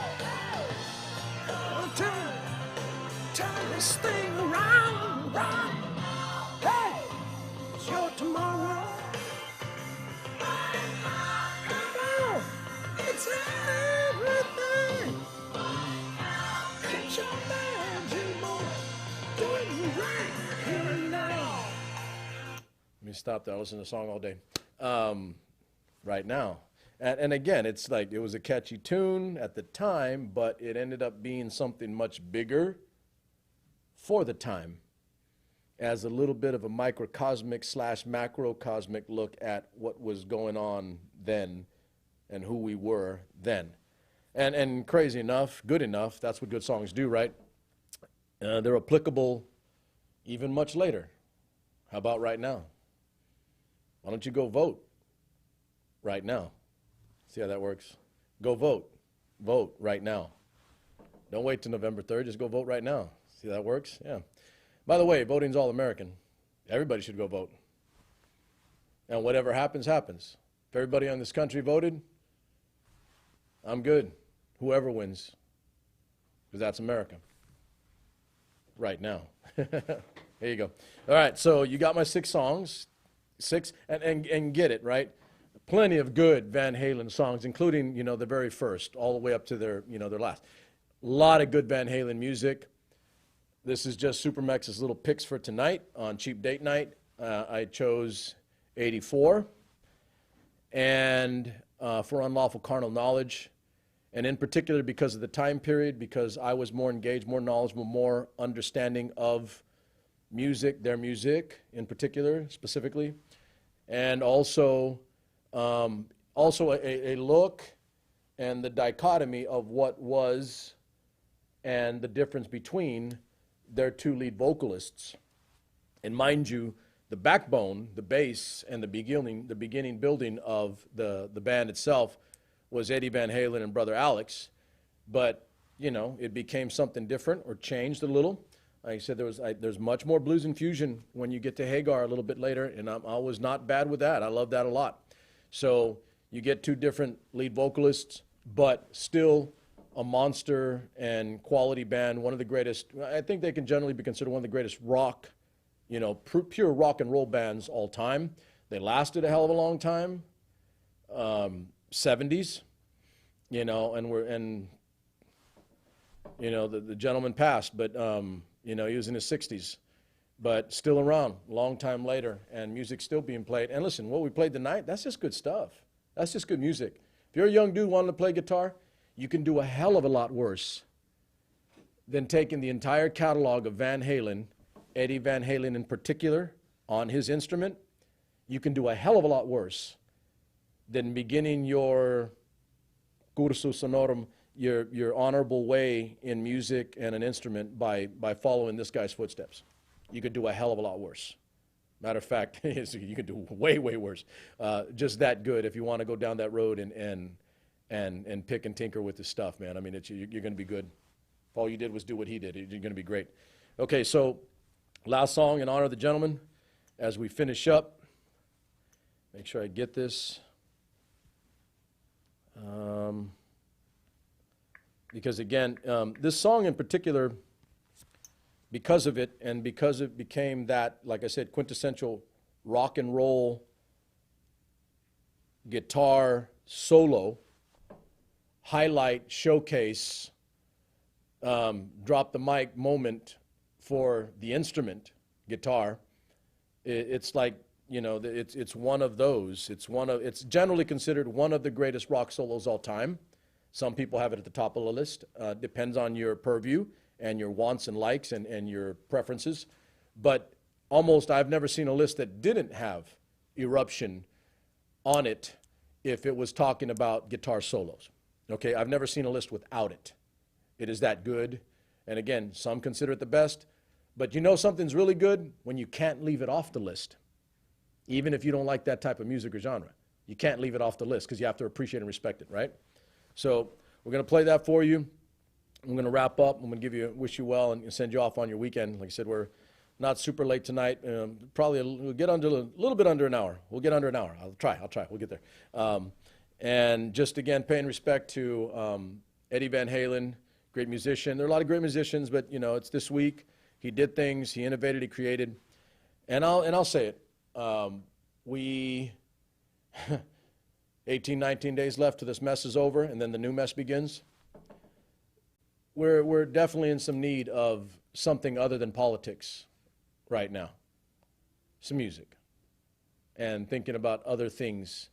Turn this thing around. Hey, it's your tomorrow. Come on, it's everything. Get your magic on, doing right here and now. Let me stop there. I listen to the song all day. Right now. And again, it's like it was a catchy tune at the time, but it ended up being something much bigger for the time as a little bit of a microcosmic / macrocosmic look at what was going on then and who we were then. And crazy enough, good enough, that's what good songs do, right? They're applicable even much later. How about right now? Why don't you go vote right now? See how that works? Go vote. Vote right now. Don't wait till November 3rd. Just go vote right now. See how that works? Yeah. By the way, voting's all American. Everybody should go vote. And whatever happens, happens. If everybody in this country voted, I'm good. Whoever wins. Because that's America. Right now. There you go. All right, so you got my 6 songs. 6, and get it, right? Plenty of good Van Halen songs, including, the very first, all the way up to their last. A lot of good Van Halen music. This is just Supermax's little picks for tonight on Cheap Date Night. I chose 84, and for Unlawful Carnal Knowledge, and in particular because of the time period, because I was more engaged, more knowledgeable, more understanding of music, their music in particular, specifically, and also a look and the dichotomy of what was and the difference between their 2 lead vocalists. And mind you, the backbone, the bass, and the beginning building of the band itself was Eddie Van Halen and Brother Alex. But, it became something different or changed a little. Like I said, there's much more blues infusion when you get to Hagar a little bit later, and I was not bad with that. I love that a lot. So you get 2 different lead vocalists, but still a monster and quality band, one of the greatest. I think they can generally be considered one of the greatest rock, pure rock and roll bands all time. They lasted a hell of a long time, 70s, the gentleman passed, but he was in his 60s, but still around a long time later, and music still being played. And listen, what we played tonight, that's just good stuff. That's just good music. If you're a young dude wanting to play guitar, you can do a hell of a lot worse than taking the entire catalog of Van Halen, Eddie Van Halen in particular, on his instrument. You can do a hell of a lot worse than beginning your cursus honorum, your honorable way in music and an instrument by following this guy's footsteps. You could do a hell of a lot worse. Matter of fact, you could do way, way worse. Just that good if you want to go down that road and pick and tinker with this stuff, man. I mean, you're going to be good. If all you did was do what he did, you're going to be great. Okay, so last song in honor of the gentleman as we finish up. Make sure I get this. Because again, this song in particular, because of it and because it became that, like I said, quintessential rock and roll guitar solo, highlight, showcase, drop the mic moment for the instrument, guitar, it's like, it's one of those. It's generally considered one of the greatest rock solos all time. Some people have it at the top of the list. Depends on your purview and your wants and likes and your preferences. But almost I've never seen a list that didn't have Eruption on it if it was talking about guitar solos. Okay, I've never seen a list without it. It is that good. And again, some consider it the best. But something's really good when you can't leave it off the list. Even if you don't like that type of music or genre. You can't leave it off the list because you have to appreciate and respect it, right? So we're going to play that for you. I'm going to wrap up. I'm going to wish you well and send you off on your weekend. Like I said, we're not super late tonight. Probably we'll get under a little bit under an hour. We'll get under an hour. I'll try. We'll get there. And just again, paying respect to Eddie Van Halen, great musician. There are a lot of great musicians, but you know, it's this week. He did things. He innovated. He created. And I'll say it. We 18, 19 days left till this mess is over, and then the new mess begins. We're definitely in some need of something other than politics right now. Some music. And thinking about other things,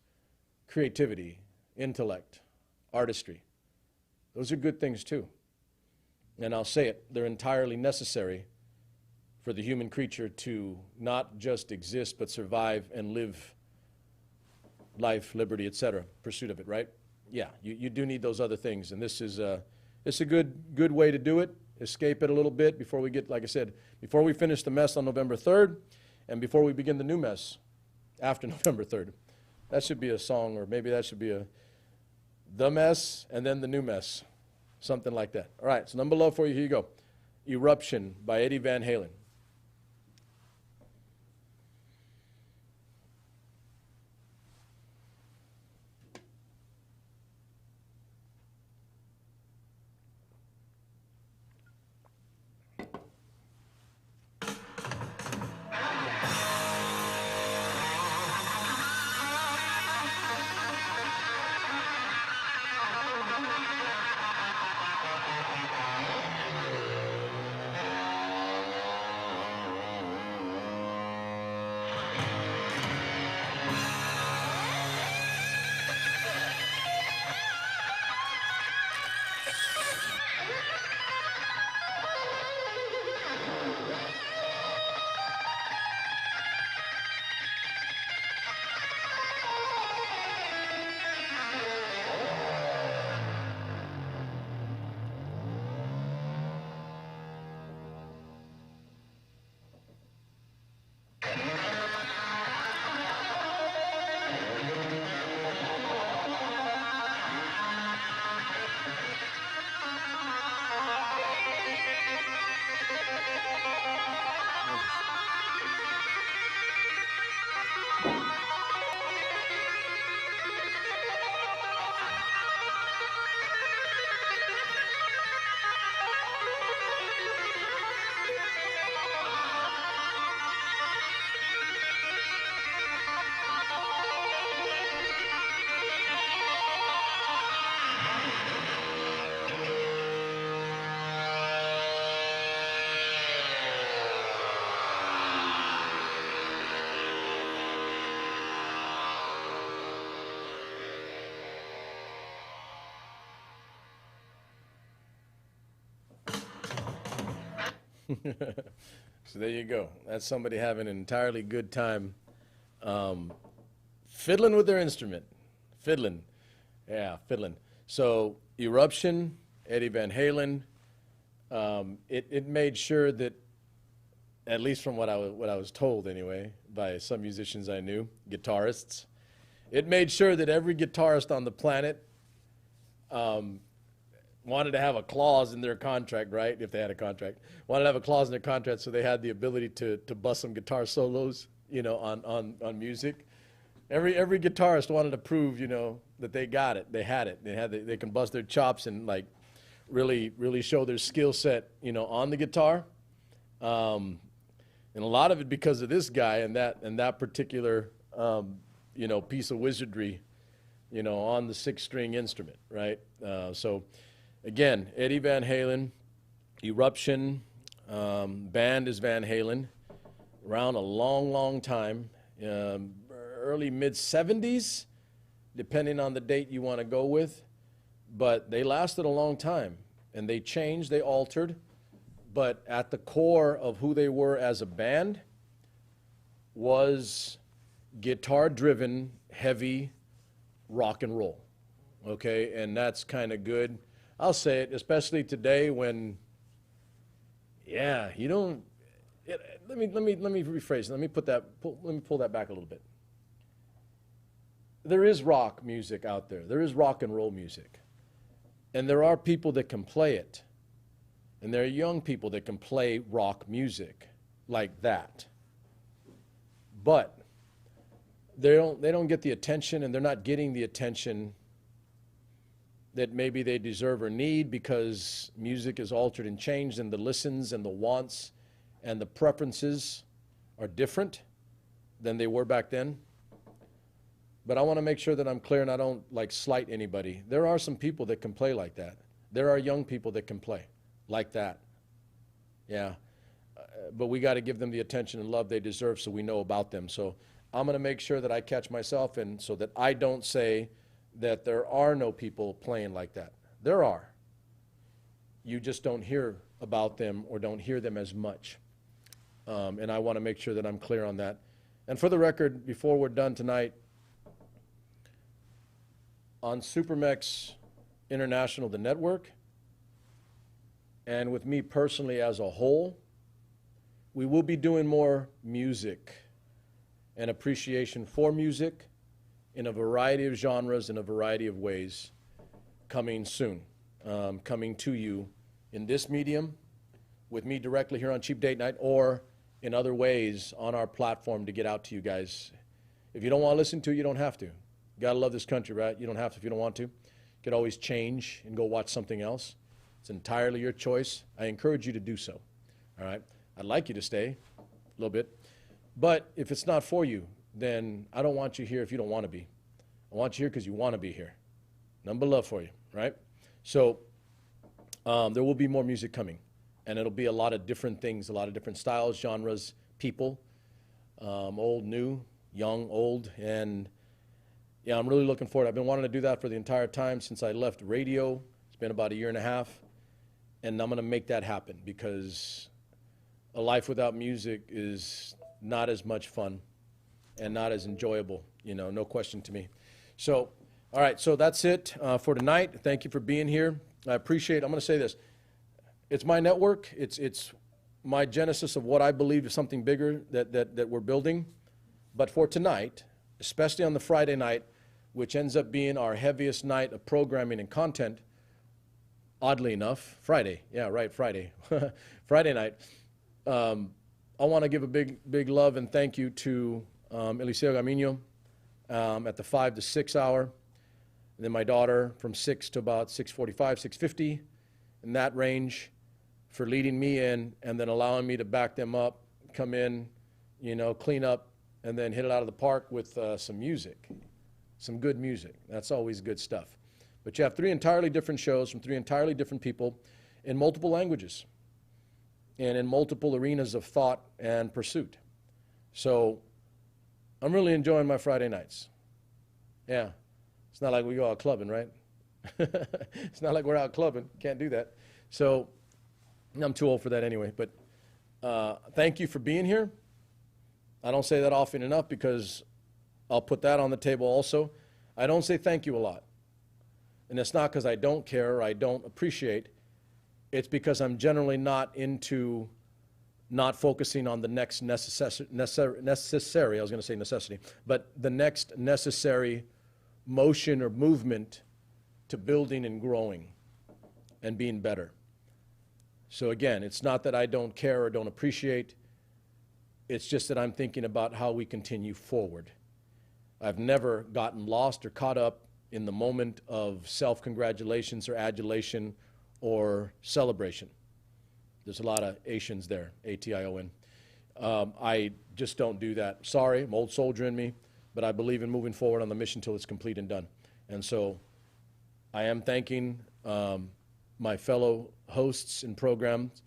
creativity, intellect, artistry. Those are good things too. And I'll say it, they're entirely necessary for the human creature to not just exist, but survive and live life, liberty, etc., pursuit of it, right? Yeah, you do need those other things, and this is it's a good way to do it. Escape it a little bit before we get, like I said, before we finish the mess on November 3rd, and before we begin the new mess after November 3rd. That should be a song, or maybe that should be the mess and then the new mess, something like that. All right, so number love for you. Here you go. Eruption by Eddie Van Halen. So there you go. That's somebody having an entirely good time fiddling with their instrument. Fiddling. Yeah, fiddling. So Eruption, Eddie Van Halen, it made sure that, at least from what I was told anyway, by some musicians I knew, guitarists, it made sure that every guitarist on the planet wanted to have a clause in their contract, right? If they had a contract, wanted to have a clause in their contract so they had the ability to bust some guitar solos, you know, on music. Every guitarist wanted to prove, you know, that they got it, they had it, they can bust their chops and like really show their skill set, you know, on the guitar. And a lot of it because of this guy and that particular you know, piece of wizardry, you know, on the 6-string instrument, right? So again, Eddie Van Halen, Eruption, band is Van Halen, around a long time, early mid-70s, depending on the date you want to go with, but they lasted a long time, and they changed, they altered, but at the core of who they were as a band was guitar-driven, heavy rock and roll, okay? And that's kind of good. I'll say it, especially today when, yeah, you don't, let me rephrase it. Let me pull that back a little bit. There is rock music out there. There is rock and roll music. And there are people that can play it. And there are young people that can play rock music like that. But they don't get the attention, and they're not getting the attention that maybe they deserve or need, because music is altered and changed, and the listens and the wants and the preferences are different than they were back then. But I want to make sure that I'm clear and I don't like slight anybody. There are some people that can play like that. There are young people that can play like that. Yeah. But we got to give them the attention and love they deserve so we know about them. So I'm going to make sure that I catch myself, and so that I don't say that there are no people playing like that. There are. You just don't hear about them or don't hear them as much. And I want to make sure that I'm clear on that. And for the record, before we're done tonight, on Supermex International, the network, and with me personally as a whole, we will be doing more music and appreciation for music in a variety of genres, in a variety of ways, coming soon, coming to you in this medium, with me directly here on Cheap Date Night, or in other ways on our platform to get out to you guys. If you don't want to listen to it, you don't have to. You got to love this country, right? You don't have to if you don't want to. You could always change and go watch something else. It's entirely your choice. I encourage you to do so, all right? I'd like you to stay a little bit. But if it's not for you, then I don't want you here if you don't want to be. I want you here because you want to be here. Nothing but love for you, right? So there will be more music coming, and it'll be a lot of different things, a lot of different styles, genres, people, old, new, young, old, and yeah, I'm really looking forward. I've been wanting to do that for the entire time since I left radio. It's been about a year and a half, and I'm going to make that happen, because a life without music is not as much fun and not as enjoyable, you know, no question to me. So, all right, so that's it for tonight. Thank you for being here. I appreciate, I'm going to say this. It's my network. It's my genesis of what I believe is something bigger that we're building. But for tonight, especially on the Friday night, which ends up being our heaviest night of programming and content, oddly enough, Friday. Yeah, right, Friday. Friday night. I want to give a big love and thank you to Eliseo Gamino at the 5 to 6 hour. And then my daughter from 6 to about 6:45, 6:50, in that range, for leading me in and then allowing me to back them up, come in, you know, clean up, and then hit it out of the park with some music, some good music. That's always good stuff. But you have 3 entirely different shows from 3 entirely different people in multiple languages and in multiple arenas of thought and pursuit. So I'm really enjoying my Friday nights. Yeah. It's not like we go out clubbing, right? It's not like we're out clubbing. Can't do that. So I'm too old for that anyway. But thank you for being here. I don't say that often enough, because I'll put that on the table also. I don't say thank you a lot. And it's not because I don't care or I don't appreciate. It's because I'm generally not into not focusing on the next necessary, I was going to say necessity, but the next necessary motion or movement to building and growing and being better. So again, it's not that I don't care or don't appreciate. It's just that I'm thinking about how we continue forward. I've never gotten lost or caught up in the moment of self-congratulations or adulation or celebration. There's a lot of Asians there, A-T-I-O-N. I just don't do that. Sorry, I'm old soldier in me, but I believe in moving forward on the mission until it's complete and done. And so I am thanking my fellow hosts and programs,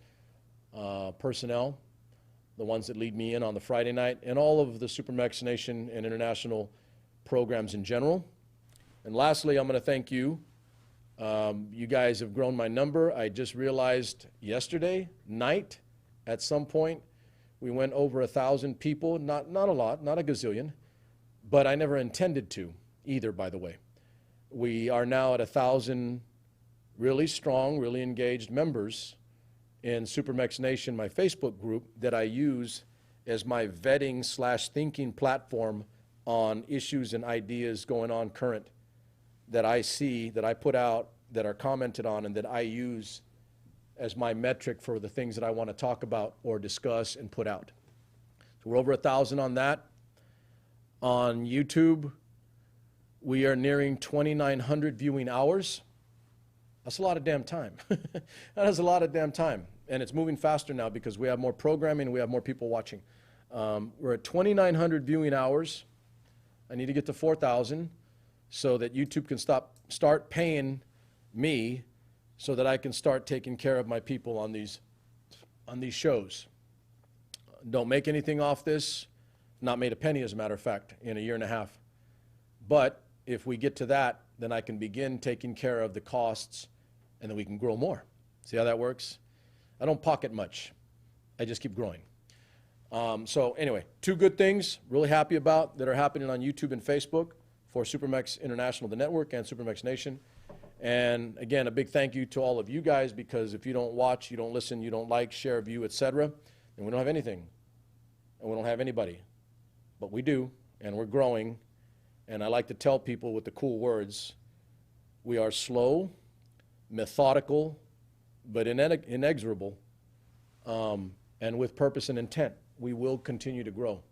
personnel, the ones that lead me in on the Friday night, and all of the Supermex Nation and international programs in general. And lastly, I'm going to thank you. You guys have grown my number. I just realized yesterday night, at some point, we went over 1,000 people. Not a lot, not a gazillion, but I never intended to either, by the way. We are now at 1,000 really strong, really engaged members in Supermex Nation, my Facebook group, that I use as my vetting/thinking platform on issues and ideas going on current that I see, that I put out, that are commented on, and that I use as my metric for the things that I want to talk about or discuss and put out. So we're over 1,000 on that. On YouTube, we are nearing 2,900 viewing hours. That's a lot of damn time. That is a lot of damn time. And it's moving faster now because we have more programming and we have more people watching. We're at 2,900 viewing hours. I need to get to 4,000 so that YouTube can start paying me so that I can start taking care of my people on these shows. Don't make anything off this. Not made a penny, as a matter of fact, in a year and a half. But if we get to that, then I can begin taking care of the costs, and then we can grow more. See how that works? I don't pocket much. I just keep growing. So anyway, 2 good things, really happy about, that are happening on YouTube and Facebook for Supermex International, the network, and Supermex Nation. And again, a big thank you to all of you guys, because if you don't watch, you don't listen, you don't like, share, view, etc., then we don't have anything, and we don't have anybody. But we do, and we're growing. And I like to tell people with the cool words, we are slow, methodical, but inexorable, and with purpose and intent. We will continue to grow.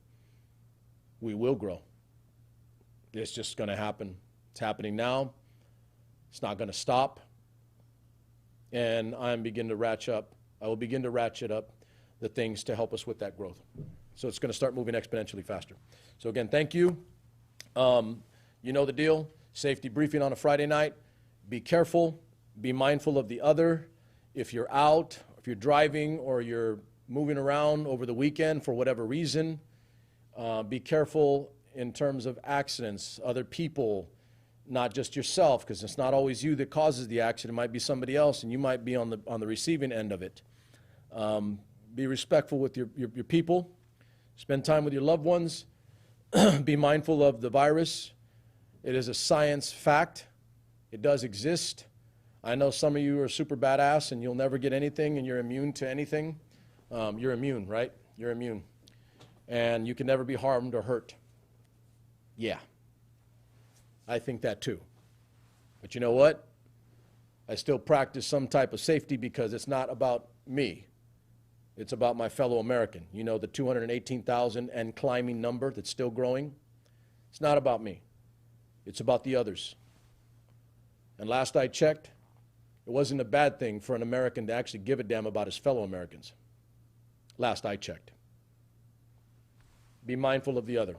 We will grow. It's just going to happen. It's happening now. It's not going to stop. And I will begin to ratchet up the things to help us with that growth. So it's going to start moving exponentially faster. So again, thank you. You know the deal. Safety briefing on a Friday night. Be careful. Be mindful of the other. If you're out, if you're driving, or you're moving around over the weekend for whatever reason, be careful in terms of accidents, other people, not just yourself, because it's not always you that causes the accident. It might be somebody else, and you might be on the receiving end of it. Be respectful with your people. Spend time with your loved ones. Be mindful of the virus. It is a science fact. It does exist. I know some of you are super badass and you'll never get anything and you're immune to anything. You're immune, right? You're immune. And you can never be harmed or hurt. Yeah. I think that too. But you know what? I still practice some type of safety because it's not about me. It's about my fellow American. You know, the 218,000 and climbing number that's still growing. It's not about me. It's about the others. And last I checked, it wasn't a bad thing for an American to actually give a damn about his fellow Americans. Last I checked. Be mindful of the other.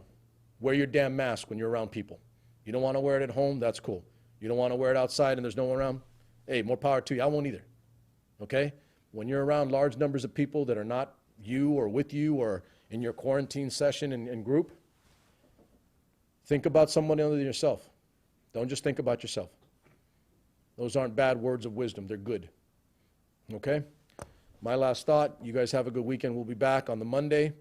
Wear your damn mask when you're around people. You don't want to wear it at home, that's cool. You don't want to wear it outside and there's no one around, hey, more power to you. I won't either. Okay? When you're around large numbers of people that are not you or with you or in your quarantine session and group, think about someone other than yourself. Don't just think about yourself. Those aren't bad words of wisdom. They're good. Okay? My last thought, you guys have a good weekend. We'll be back on the Monday.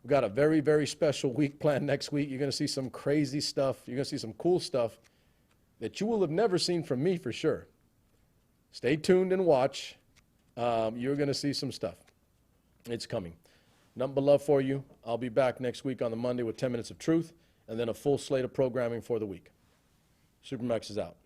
We've got a very, very special week planned next week. You're going to see some crazy stuff. You're going to see some cool stuff that you will have never seen from me for sure. Stay tuned and watch. You're going to see some stuff. It's coming. Nothing but love for you. I'll be back next week on the Monday with 10 Minutes of Truth and then a full slate of programming for the week. Supermex is out.